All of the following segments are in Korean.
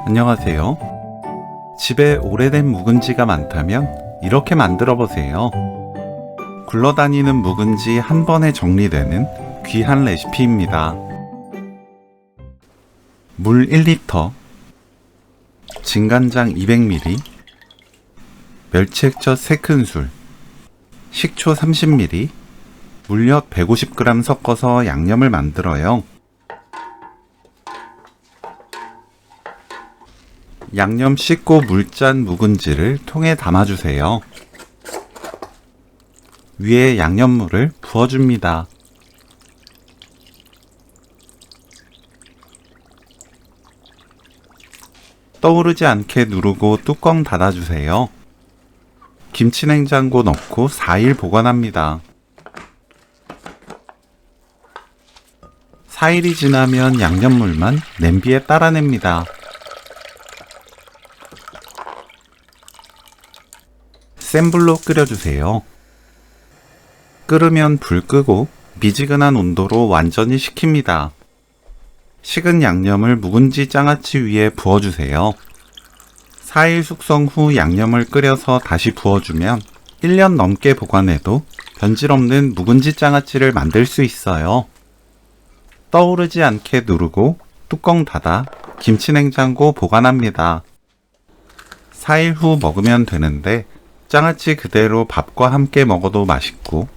안녕하세요. 집에 오래된 묵은지가 많다면 이렇게 만들어 보세요. 굴러다니는 묵은지 한 번에 정리되는 귀한 레시피입니다. 물 1리터, 진간장 200ml, 멸치액젓 3큰술, 식초 30ml, 물엿 150g 섞어서 양념을 만들어요. 양념 씻고 물 짠 묵은지를 통에 담아주세요. 위에 양념물을 부어줍니다. 떠오르지 않게 누르고 뚜껑 닫아주세요. 김치냉장고 넣고 4일 보관합니다. 4일이 지나면 양념물만 냄비에 따라냅니다. 센 불로 끓여주세요. 끓으면 불 끄고 미지근한 온도로 완전히 식힙니다. 식은 양념을 묵은지 장아찌 위에 부어주세요. 4일 숙성 후 양념을 끓여서 다시 부어주면 1년 넘게 보관해도 변질 없는 묵은지 장아찌를 만들 수 있어요. 떠오르지 않게 누르고 뚜껑 닫아 김치냉장고 보관합니다. 4일 후 먹으면 되는데 장아찌 그대로 밥과 함께 먹어도 맛있고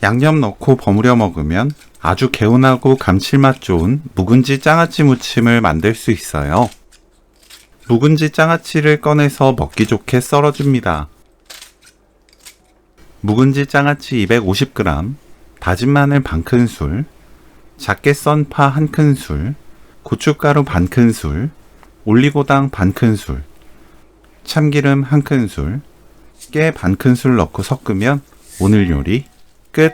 양념 넣고 버무려 먹으면 아주 개운하고 감칠맛 좋은 묵은지 장아찌 무침을 만들 수 있어요. 묵은지 장아찌를 꺼내서 먹기 좋게 썰어줍니다. 묵은지 장아찌 250g, 다진 마늘 반큰술, 작게 썬 파 1큰술, 고춧가루 반큰술, 올리고당 반큰술, 참기름 1큰술, 깨 반큰술 넣고 섞으면 오늘 요리 끝!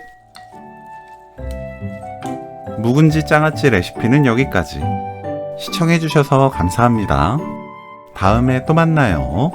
묵은지 장아찌 레시피는 여기까지. 시청해주셔서 감사합니다. 다음에 또 만나요.